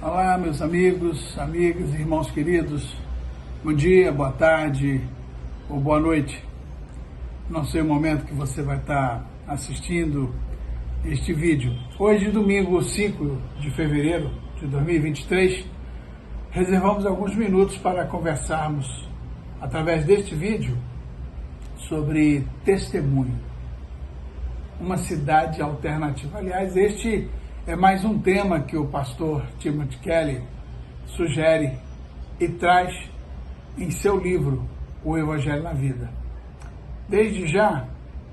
Olá, meus amigos, amigas, irmãos queridos. Bom dia, boa tarde ou boa noite. Não sei o momento que você vai estar assistindo este vídeo. Hoje, domingo 5 de fevereiro de 2023, reservamos alguns minutos para conversarmos, através deste vídeo, sobre testemunho. Uma cidade alternativa. Aliás, este é mais um tema que o pastor Timothy Keller sugere e traz em seu livro, O Evangelho na Vida. Desde já,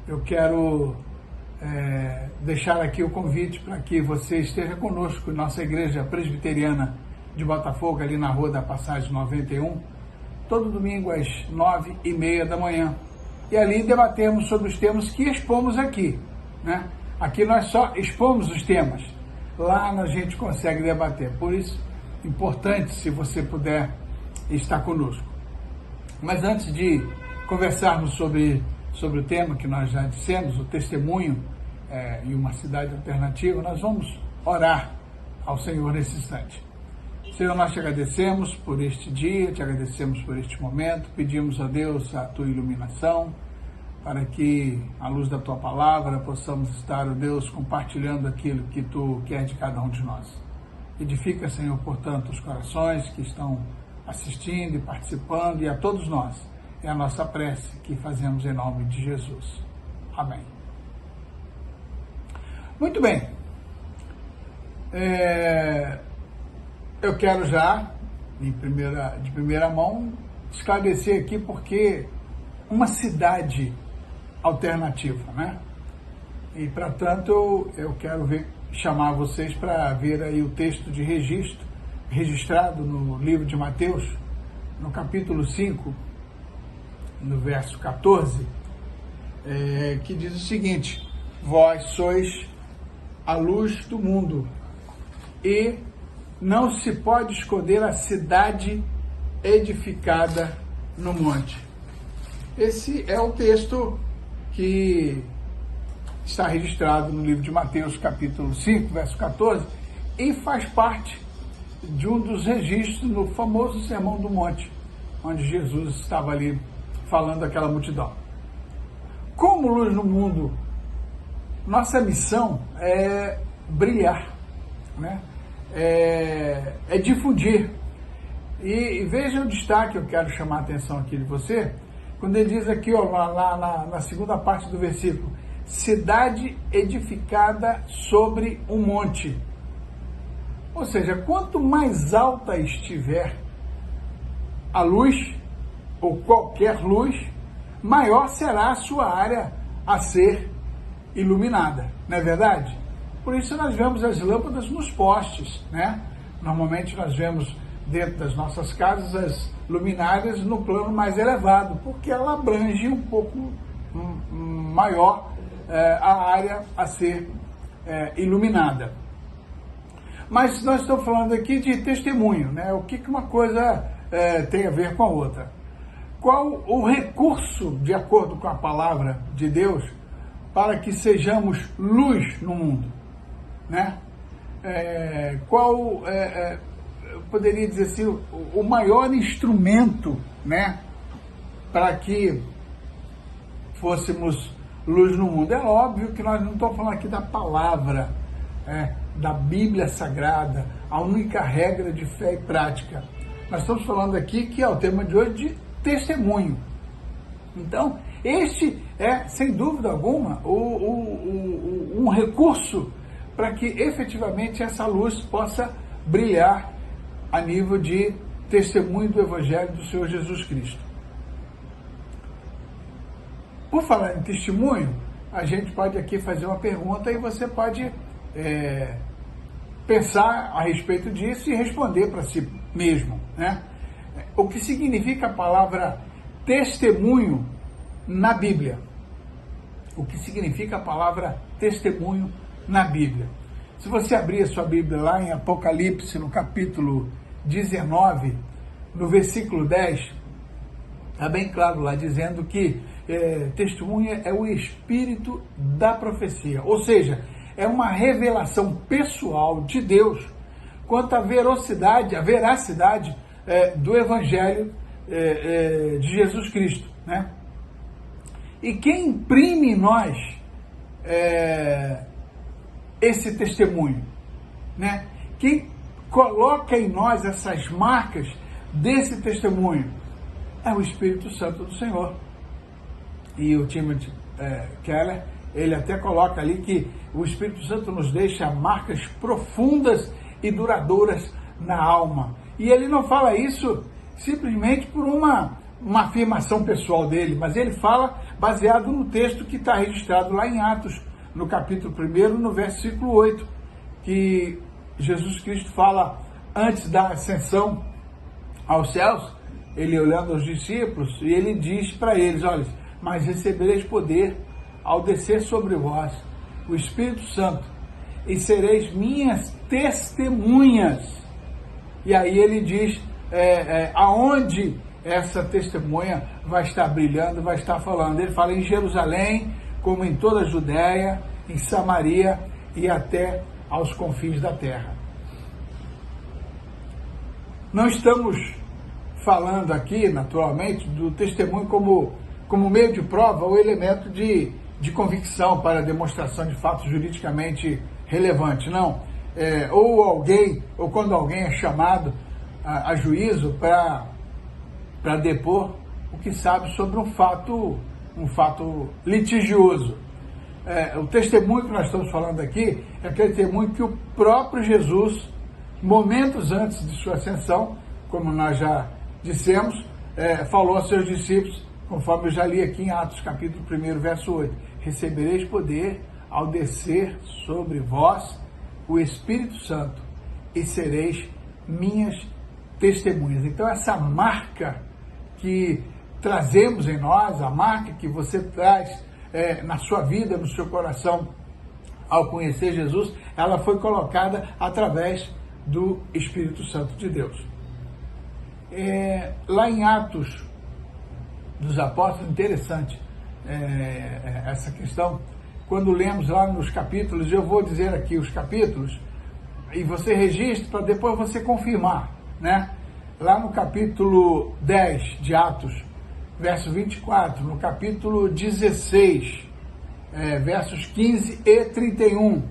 eu quero deixar aqui o convite para que você esteja conosco em nossa igreja presbiteriana de Botafogo, ali na Rua da Passagem 91, todo domingo às 9h30 da manhã. E ali debatemos sobre os temas que expomos aqui, né? Aqui nós só expomos os temas. Lá a gente consegue debater. Por isso, importante se você puder estar conosco. Mas antes de conversarmos sobre o tema que nós já dissemos, o testemunho em uma cidade alternativa, nós vamos orar ao Senhor nesse instante. Senhor, nós te agradecemos por este dia, te agradecemos por este momento, pedimos a Deus a tua iluminação, para que, à luz da tua palavra, possamos estar, ó Deus, compartilhando aquilo que tu quer de cada um de nós. Edifica, Senhor, portanto, os corações que estão assistindo e participando, e a todos nós. É a nossa prece que fazemos em nome de Jesus. Amém. Muito bem. Eu quero já, de primeira mão, esclarecer aqui porque uma cidade alternativa, né? E, para tanto, eu quero chamar vocês para ver aí o texto de registrado no livro de Mateus, no capítulo 5, no verso 14, que diz o seguinte: vós sois a luz do mundo, e não se pode esconder a cidade edificada no monte. Esse é o texto que está registrado no livro de Mateus, capítulo 5, verso 14, e faz parte de um dos registros no famoso Sermão do Monte, onde Jesus estava ali falando àquela multidão. Como luz no mundo, nossa missão é brilhar, né? É difundir. E veja o destaque, eu quero chamar a atenção aqui de você, quando ele diz aqui, ó, lá na segunda parte do versículo, cidade edificada sobre um monte. Ou seja, quanto mais alta estiver a luz, ou qualquer luz, maior será a sua área a ser iluminada, não é verdade? Por isso nós vemos as lâmpadas nos postes, né? Normalmente nós vemos dentro das nossas casas as luminárias no plano mais elevado, porque ela abrange um pouco maior a área a ser iluminada. Mas nós estamos falando aqui de testemunho, né? O que uma coisa tem a ver com a outra? Qual o recurso, de acordo com a palavra de Deus, para que sejamos luz no mundo, né? Eu poderia dizer assim, o maior instrumento, né, para que fôssemos luz no mundo? É óbvio que nós não estamos falando aqui da palavra, da Bíblia Sagrada, a única regra de fé e prática. Nós estamos falando aqui, que é o tema de hoje, de testemunho. Então, este é, sem dúvida alguma, um recurso para que efetivamente essa luz possa brilhar a nível de testemunho do Evangelho do Senhor Jesus Cristo. Por falar em testemunho, a gente pode aqui fazer uma pergunta e você pode pensar a respeito disso e responder para si mesmo, né? O que significa a palavra testemunho na Bíblia? O que significa a palavra testemunho na Bíblia? Se você abrir a sua Bíblia lá em Apocalipse, no capítulo 19, no versículo 10, está bem claro lá, dizendo que testemunha é o espírito da profecia, ou seja, é uma revelação pessoal de Deus quanto à veracidade do Evangelho de Jesus Cristo, né? E quem imprime em nós esse testemunho, né? Quem coloca em nós essas marcas desse testemunho é o Espírito Santo do Senhor. E o Timothy Keller, ele até coloca ali que o Espírito Santo nos deixa marcas profundas e duradouras na alma. E ele não fala isso simplesmente por uma afirmação pessoal dele, mas ele fala baseado no texto que está registrado lá em Atos, no capítulo 1, no versículo 8, que Jesus Cristo fala antes da ascensão aos céus, ele olhando aos discípulos, e ele diz para eles, olha, mas recebereis poder ao descer sobre vós o Espírito Santo, e sereis minhas testemunhas. E aí ele diz aonde essa testemunha vai estar brilhando, vai estar falando. Ele fala em Jerusalém, como em toda a Judéia, em Samaria e até aos confins da terra. Não estamos falando aqui, naturalmente, do testemunho como meio de prova ou elemento de convicção para demonstração de fatos juridicamente relevantes, não. Ou quando alguém é chamado a juízo para depor o que sabe sobre um fato litigioso. O testemunho que nós estamos falando aqui é aquele testemunho que o próprio Jesus, momentos antes de sua ascensão, como nós já dissemos, falou aos seus discípulos, conforme eu já li aqui em Atos capítulo 1, verso 8, recebereis poder ao descer sobre vós o Espírito Santo e sereis minhas testemunhas. Então essa marca que trazemos em nós, a marca que você traz na sua vida, no seu coração, ao conhecer Jesus, ela foi colocada através do Espírito Santo de Deus. Lá em Atos dos Apóstolos, interessante essa questão, quando lemos lá nos capítulos, eu vou dizer aqui os capítulos, e você registra para depois você confirmar, né? Lá no capítulo 10 de Atos, verso 24, no capítulo 16, versos 15 e 31,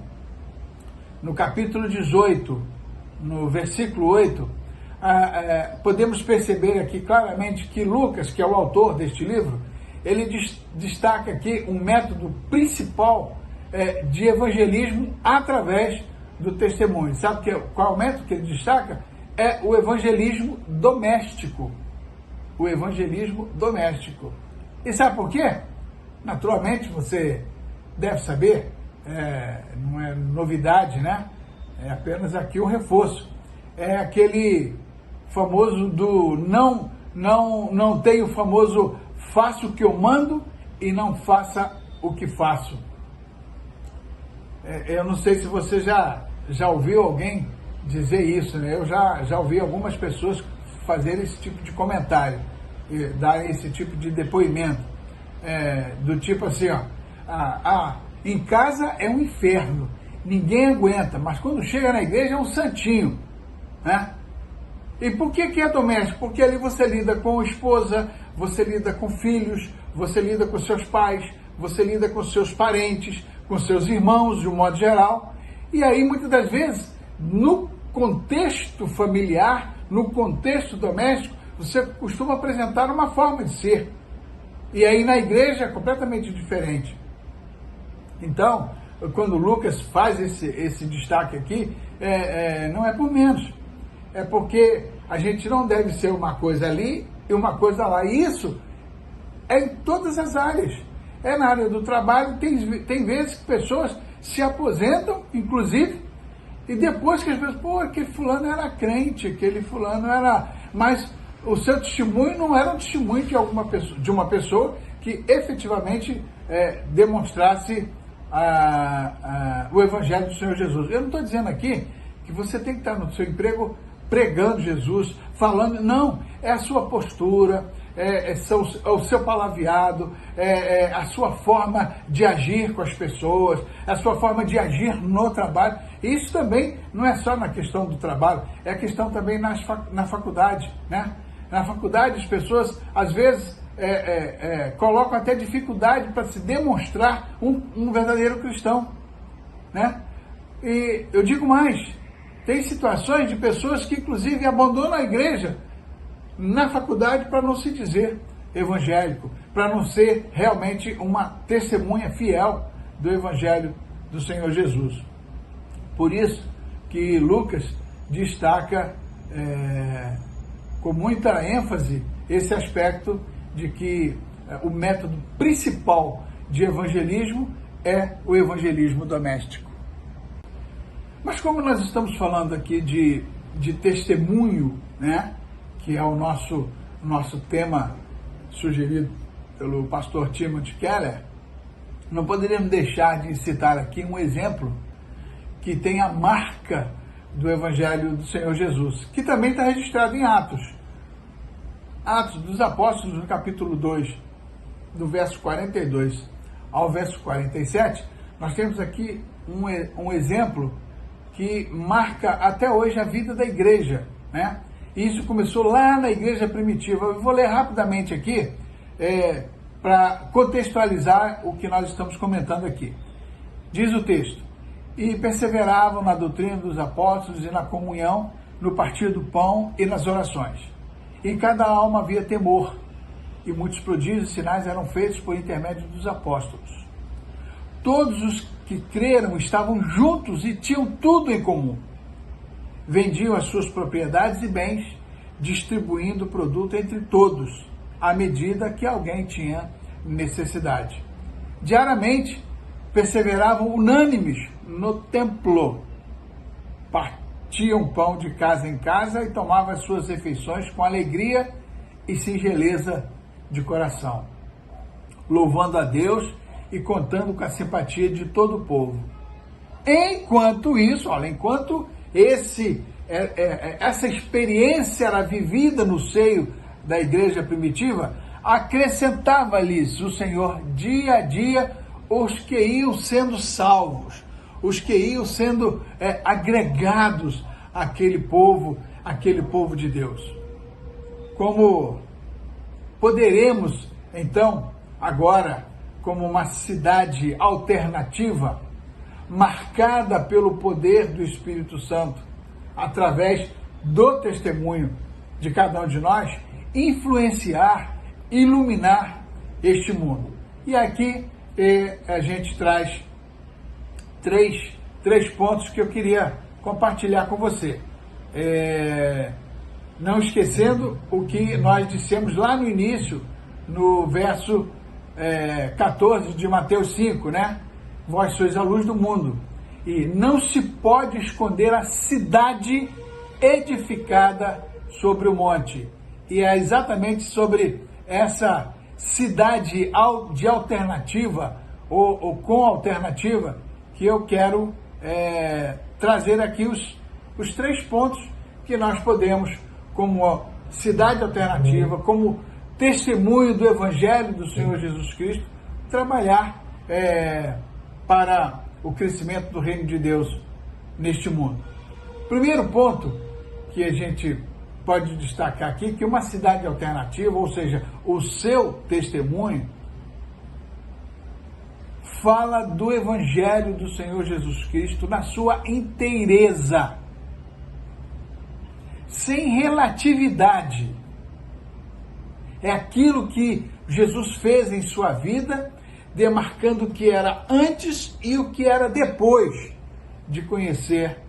no capítulo 18, no versículo 8, podemos perceber aqui claramente que Lucas, que é o autor deste livro, ele destaca aqui um método principal de evangelismo através do testemunho. Sabe qual é o método que ele destaca? É o evangelismo doméstico. O evangelismo doméstico. E sabe por quê? Naturalmente, você deve saber, não é novidade, né? É apenas aqui um reforço. É aquele famoso do não tem o famoso faça o que eu mando e não faça o que faço. Eu não sei se você já ouviu alguém dizer isso, né? Eu já ouvi algumas pessoas fazerem esse tipo de comentário, darem esse tipo de depoimento, do tipo assim, em casa é um inferno, ninguém aguenta, mas quando chega na igreja é um santinho, né? E por que é doméstico? Porque ali você lida com a esposa, você lida com filhos, você lida com seus pais, você lida com seus parentes, com seus irmãos, de um modo geral. E aí, muitas das vezes, no contexto familiar, no contexto doméstico, você costuma apresentar uma forma de ser. E aí, na igreja, é completamente diferente. Então, quando Lucas faz esse destaque aqui, não é por menos. É porque a gente não deve ser uma coisa ali e uma coisa lá. E isso é em todas as áreas. É na área do trabalho, tem vezes que pessoas se aposentam, inclusive, e depois que as pessoas, aquele fulano era crente, aquele fulano era... Mas o seu testemunho não era um testemunho de uma pessoa que efetivamente demonstrasse o Evangelho do Senhor Jesus. Eu não estou dizendo aqui que você tem que estar no seu emprego pregando Jesus, falando, não, é a sua postura, é o seu palavreado, a sua forma de agir com as pessoas, a sua forma de agir no trabalho. Isso também não é só na questão do trabalho, é a questão também na faculdade, né? Na faculdade as pessoas, às vezes, colocam até dificuldade para se demonstrar um verdadeiro cristão, né? E eu digo mais, tem situações de pessoas que inclusive abandonam a igreja na faculdade para não se dizer evangélico, para não ser realmente uma testemunha fiel do evangelho do Senhor Jesus. Por isso que Lucas destaca com muita ênfase esse aspecto de que o método principal de evangelismo é o evangelismo doméstico. Mas como nós estamos falando aqui de testemunho, né, que é o nosso tema sugerido pelo pastor Timothy Keller, não poderíamos deixar de citar aqui um exemplo que tem a marca do Evangelho do Senhor Jesus, que também está registrado em Atos. Atos dos Apóstolos, no capítulo 2, do verso 42 ao verso 47, nós temos aqui um exemplo que marca até hoje a vida da igreja, né? Isso começou lá na igreja primitiva. Eu vou ler rapidamente aqui, para contextualizar o que nós estamos comentando aqui. Diz o texto: e perseveravam na doutrina dos apóstolos e na comunhão, no partir do pão e nas orações. Em cada alma havia temor, e muitos prodígios e sinais eram feitos por intermédio dos apóstolos. Todos os que creram estavam juntos e tinham tudo em comum. Vendiam as suas propriedades e bens, distribuindo o produto entre todos, à medida que alguém tinha necessidade. Diariamente, perseveravam unânimes no templo, partiam pão de casa em casa e tomavam as suas refeições com alegria e singeleza de coração, louvando a Deus e contando com a simpatia de todo o povo. Enquanto isso, enquanto essa experiência era vivida no seio da igreja primitiva, acrescentava-lhes o Senhor dia a dia os que iam sendo salvos, os que iam sendo agregados àquele povo de Deus. Como poderemos, então, agora, como uma cidade alternativa, marcada pelo poder do Espírito Santo, através do testemunho de cada um de nós, influenciar, iluminar este mundo. E aqui a gente traz três pontos que eu queria compartilhar com você. Não esquecendo o que nós dissemos lá no início, no verso 14 de Mateus 5, né? Vós sois a luz do mundo, e não se pode esconder a cidade edificada sobre o monte. E é exatamente sobre essa cidade de alternativa, ou com alternativa, que eu quero trazer aqui os 3 pontos que nós podemos, como cidade alternativa, como testemunho do Evangelho do Senhor Jesus Cristo, trabalhar para o crescimento do reino de Deus neste mundo. Primeiro ponto que a gente pode destacar aqui, que uma cidade alternativa, ou seja, o seu testemunho, fala do Evangelho do Senhor Jesus Cristo na sua inteireza, sem relatividade. É aquilo que Jesus fez em sua vida, demarcando o que era antes e o que era depois de conhecer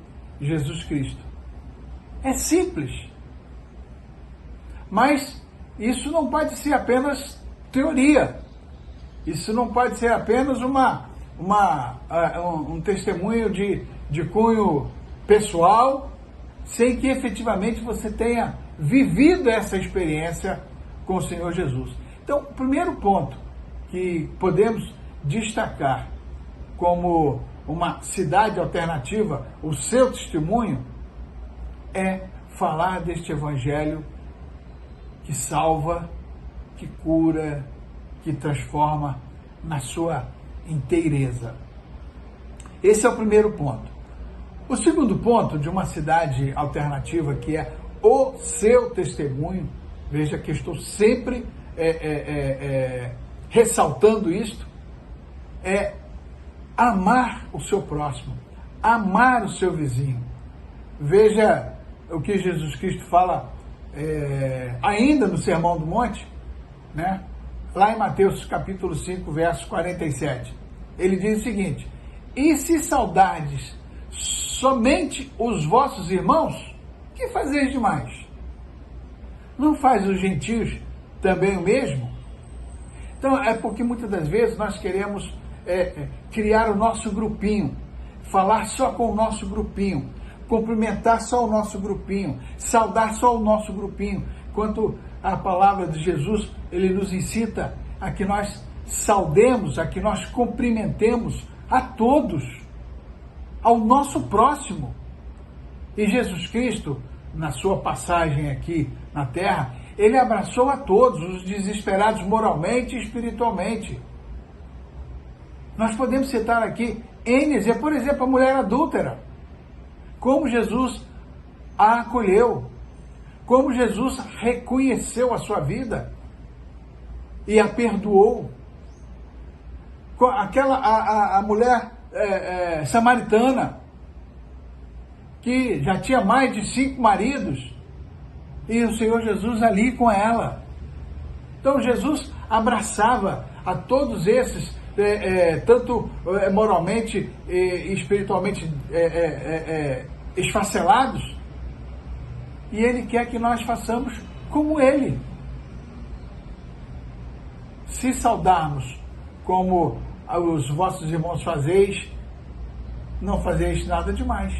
Jesus Cristo. É simples. Mas isso não pode ser apenas teoria. Isso não pode ser apenas um testemunho de cunho pessoal, sem que efetivamente você tenha vivido essa experiência com o Senhor Jesus. Então, o primeiro ponto que podemos destacar como uma cidade alternativa, o seu testemunho, é falar deste evangelho que salva, que cura, que transforma na sua inteireza. Esse é o primeiro ponto. O segundo ponto de uma cidade alternativa, que é o seu testemunho, veja que eu estou sempre ressaltando isto, é amar o seu próximo, amar o seu vizinho. Veja o que Jesus Cristo fala ainda no Sermão do Monte, né? Lá em Mateus capítulo 5, verso 47. Ele diz o seguinte: e se saudardes somente os vossos irmãos, que fazeis demais? Não faz os gentios também o mesmo? Então, é porque muitas das vezes nós queremos criar o nosso grupinho, falar só com o nosso grupinho, cumprimentar só o nosso grupinho, saudar só o nosso grupinho, enquanto a palavra de Jesus, ele nos incita a que nós saudemos, a que nós cumprimentemos a todos, ao nosso próximo. E Jesus Cristo, na sua passagem aqui na terra, ele abraçou a todos, os desesperados moralmente e espiritualmente. Nós podemos citar aqui por exemplo, a mulher adúltera, como Jesus a acolheu, como Jesus reconheceu a sua vida e a perdoou. A mulher samaritana, que já tinha mais de 5 maridos, e o Senhor Jesus ali com ela. Então Jesus abraçava a todos esses, tanto moralmente e espiritualmente esfacelados, e Ele quer que nós façamos como Ele. Se saudarmos como os vossos irmãos fazeis, não fazeis nada demais.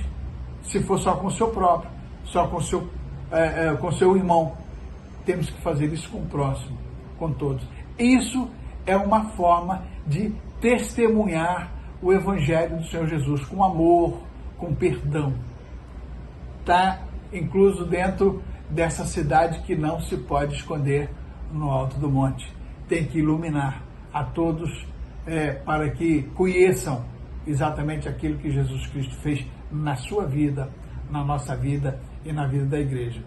Se for só com o seu próprio, só com o seu irmão, temos que fazer isso com o próximo, com todos. Isso é uma forma de testemunhar o Evangelho do Senhor Jesus, com amor, com perdão. Está incluso dentro dessa cidade que não se pode esconder no alto do monte. Tem que iluminar a todos para que conheçam exatamente aquilo que Jesus Cristo fez na sua vida, na nossa vida e na vida da igreja.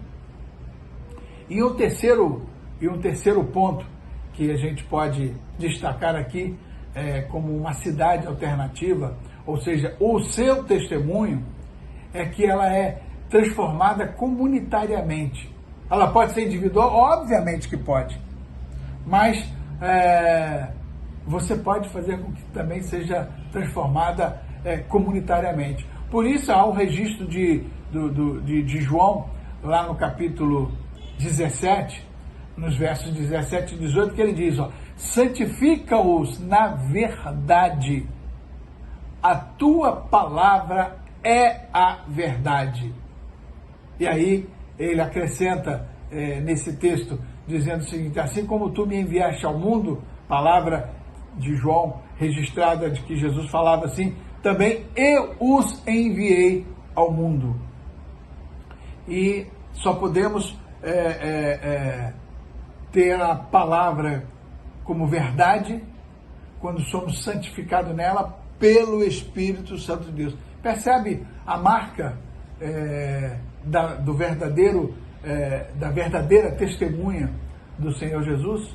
E um terceiro ponto que a gente pode destacar aqui como uma cidade alternativa, ou seja, o seu testemunho, é que ela é transformada comunitariamente. Ela pode ser individual? Obviamente que pode. Mas você pode fazer com que também seja transformada comunitariamente. Por isso há o registro de João, lá no capítulo 17, nos versos 17 e 18, que ele diz, santifica-os na verdade, a tua palavra é a verdade. E aí ele acrescenta nesse texto, dizendo o seguinte: assim como tu me enviaste ao mundo, palavra de João registrada de que Jesus falava assim, também eu os enviei ao mundo. E só podemos ter a palavra como verdade quando somos santificados nela pelo Espírito Santo de Deus. Percebe a marca da verdadeira testemunha do Senhor Jesus?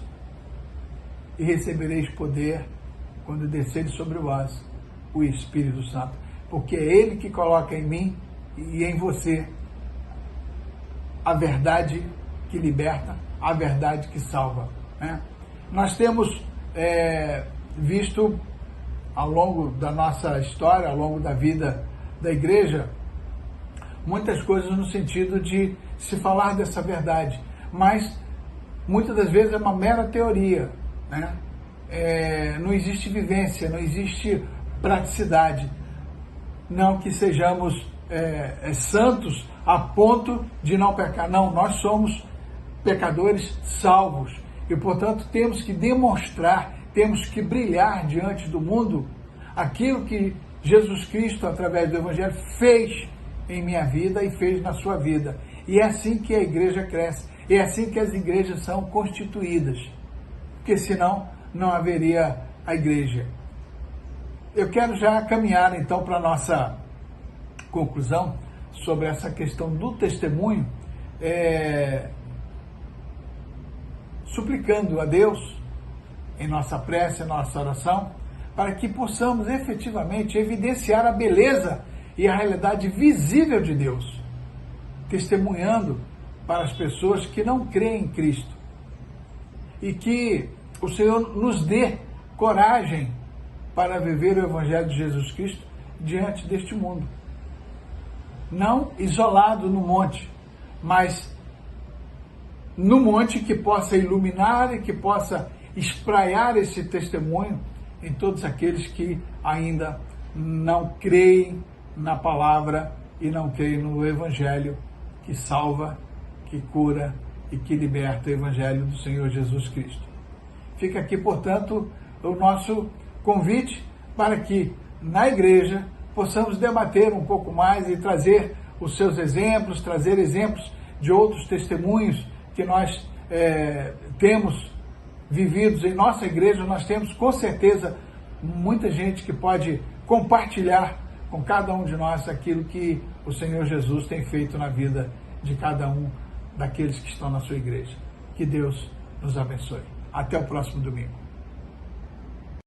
E recebereis poder quando desceres sobre vós o Espírito Santo, porque é Ele que coloca em mim e em você a verdade que liberta, a verdade que salva, né? Nós temos visto ao longo da nossa história, ao longo da vida da igreja, muitas coisas no sentido de se falar dessa verdade, mas muitas das vezes é uma mera teoria, né? Não existe vivência, não existe praticidade. Não que sejamos santos a ponto de não pecar. Não, nós somos pecadores salvos e, portanto, temos que demonstrar, temos que brilhar diante do mundo aquilo que Jesus Cristo, através do Evangelho, fez em minha vida e fez na sua vida. E é assim que a igreja cresce, é assim que as igrejas são constituídas, porque senão não haveria a igreja. Eu quero já caminhar então para a nossa conclusão sobre essa questão do testemunho, suplicando a Deus, em nossa prece, em nossa oração, para que possamos efetivamente evidenciar a beleza e a realidade visível de Deus, testemunhando para as pessoas que não creem em Cristo. E que o Senhor nos dê coragem para viver o Evangelho de Jesus Cristo diante deste mundo. Não isolado no monte, mas no monte que possa iluminar e que possa espraiar esse testemunho em todos aqueles que ainda não creem na palavra e não creem no Evangelho que salva, que cura e que liberta, o Evangelho do Senhor Jesus Cristo. Fica aqui, portanto, o nosso convite para que na igreja possamos debater um pouco mais e trazer os seus exemplos, trazer exemplos de outros testemunhos que nós temos vividos em nossa igreja. Nós temos com certeza muita gente que pode compartilhar com cada um de nós aquilo que o Senhor Jesus tem feito na vida de cada um daqueles que estão na sua igreja. Que Deus nos abençoe. Até o próximo domingo.